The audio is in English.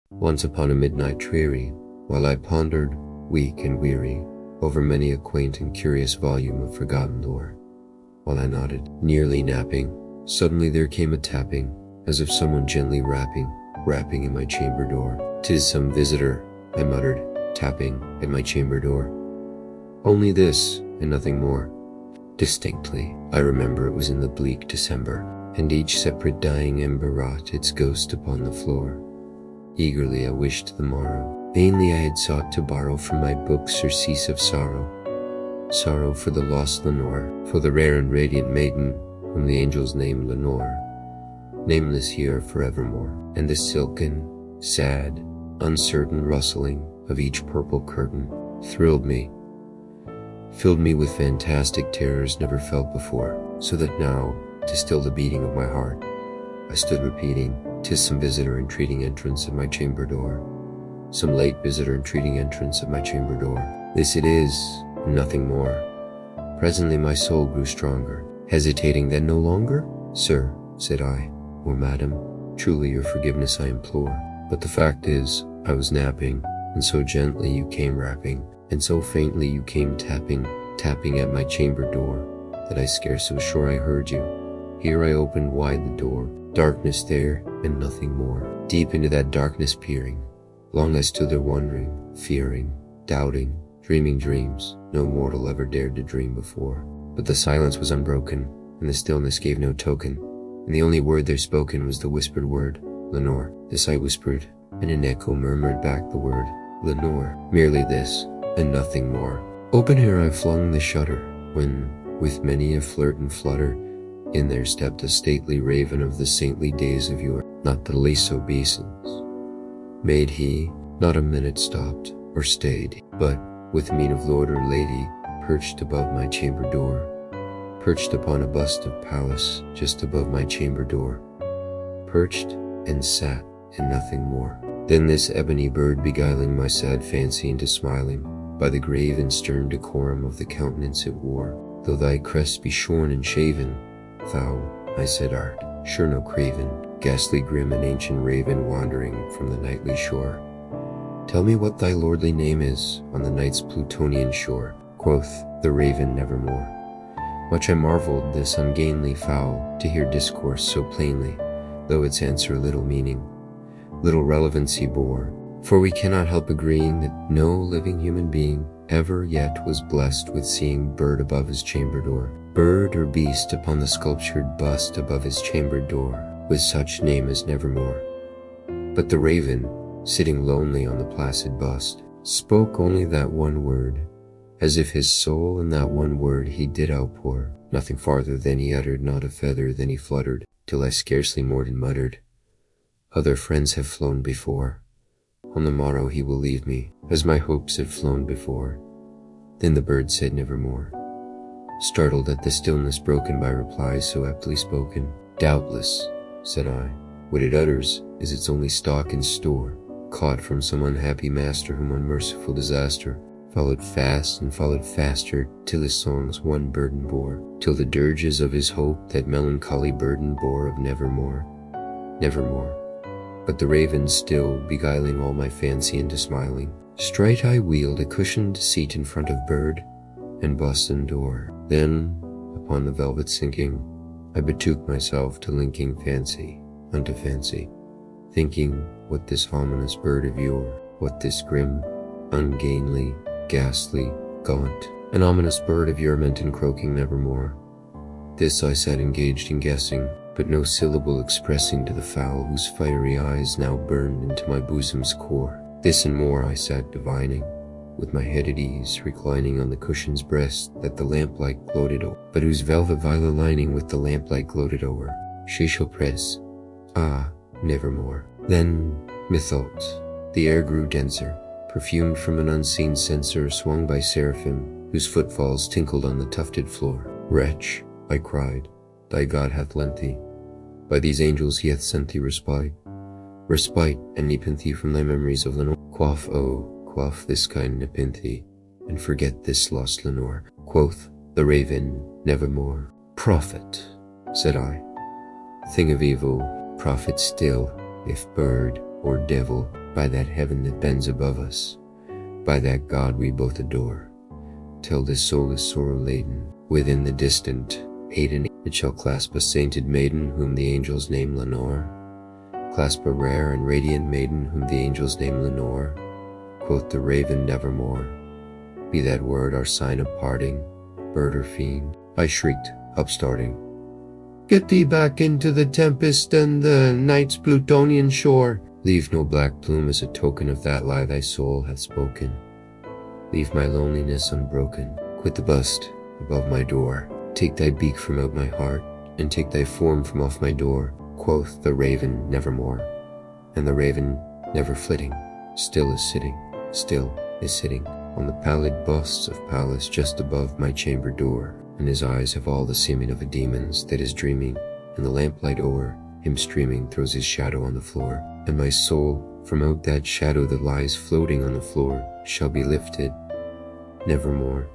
Once upon a midnight dreary, while I pondered, weak and weary, over many a quaint and curious volume of forgotten lore, while I nodded, nearly napping, suddenly there came a tapping, as of someone gently rapping in my chamber door. "'Tis some visitor," I muttered, tapping at my chamber door. Only this, and nothing more. Distinctly, I remember it was in the bleak December, and each separate dying ember wrought its ghost upon the floor. Eagerly I wished the morrow. Vainly I had sought to borrow from my books surcease of sorrow for the lost Lenore, for the rare and radiant maiden whom the angels name Lenore, nameless here forevermore. And the silken, sad, uncertain rustling of each purple curtain thrilled me, filled me with fantastic terrors never felt before, so that now, to still the beating of my heart, I stood repeating, "'Tis some visitor entreating entrance at my chamber door, some late visitor entreating entrance at my chamber door. This it is, and nothing more." Presently my soul grew stronger, hesitating then no longer. "Sir," said I, "or madam, truly your forgiveness I implore, but the fact is, I was napping, and so gently you came rapping, and so faintly you came tapping at my chamber door, that I scarce was sure I heard you. Here I opened wide the door, darkness there, and nothing more. Deep into that darkness peering, long I stood there wondering, fearing, doubting, dreaming dreams no mortal ever dared to dream before. But the silence was unbroken, and the stillness gave no token, and the only word there spoken was the whispered word, Lenore. This I whispered, and an echo murmured back the word, Lenore. Merely this, and nothing more. Open ere I flung the shutter, when, with many a flirt and flutter, in there stepped a stately raven of the saintly days of yore, not the least obeisance made he, not a minute stopped or stayed, but, with mien of lord or lady, perched above my chamber door, perched upon a bust of Pallas just above my chamber door, perched and sat, and nothing more. Then this ebony bird beguiling my sad fancy into smiling, by the grave and stern decorum of the countenance it wore. "Though thy crest be shorn and shaven, thou," I said, "art sure no craven, ghastly grim and ancient raven wandering from the nightly shore. Tell me what thy lordly name is on the night's Plutonian shore." Quoth the raven nevermore. Much I marveled this ungainly fowl to hear discourse so plainly, though its answer little meaning, little relevancy bore, for we cannot help agreeing that no living human being ever yet was blessed with seeing bird above his chamber door, bird or beast upon the sculptured bust above his chamber door, with such name as Nevermore. But the raven, sitting lonely on the placid bust, spoke only that one word, as if his soul in that one word he did outpour. Nothing farther than he uttered, not a feather than he fluttered, till I scarcely more than muttered, "Other friends have flown before. On the morrow he will leave me, as my hopes have flown before." Then the bird said nevermore, startled at the stillness broken by replies so aptly spoken. "Doubtless," said I, "what it utters is its only stock and store, caught from some unhappy master whom unmerciful disaster followed fast and followed faster, till his songs one burden bore, till the dirges of his hope that melancholy burden bore of nevermore, nevermore." But the raven still, beguiling all my fancy into smiling, straight I wheeled a cushioned seat in front of bird and bust and door. Then, upon the velvet sinking, I betook myself to linking fancy unto fancy, thinking what this ominous bird of yore, what this grim, ungainly, ghastly, gaunt, and ominous bird of yore meant in croaking nevermore. This I sat engaged in guessing, but no syllable expressing to the fowl whose fiery eyes now burned into my bosom's core. This and more I sat divining, with my head at ease, reclining on the cushion's breast that the lamplight gloated o'er, but whose velvet violet lining with the lamplight gloated o'er. She shall press, ah, nevermore. Then, methought, the air grew denser, perfumed from an unseen censer swung by seraphim, whose footfalls tinkled on the tufted floor. "Wretch," I cried, "thy God hath lent thee. By these angels he hath sent thee respite and nepenthe from thy memories of Lenore. Quaff, oh, quaff this kind nepenthe, and forget this lost Lenore." Quoth the raven nevermore. "Prophet," said I, "thing of evil, prophet still, if bird or devil, by that heaven that bends above us, by that God we both adore. Till this soul is sorrow-laden, within the distant Aidenn, it shall clasp a sainted maiden whom the angels name Lenore, clasp a rare and radiant maiden whom the angels name Lenore. Quoth the raven, nevermore. Be that word our sign of parting, bird or fiend. I shrieked, upstarting. Get thee back into the tempest and the night's Plutonian shore. Leave no black plume as a token of that lie thy soul hath spoken. Leave my loneliness unbroken. Quit the bust above my door. Take thy beak from out my heart, and take thy form from off my door. Quoth the raven, nevermore. And the raven, never flitting, still is sitting on the pallid busts of Pallas just above my chamber door. And his eyes have all the seeming of a demon's that is dreaming, and the lamplight o'er him streaming throws his shadow on the floor. And my soul, from out that shadow that lies floating on the floor, shall be lifted, nevermore.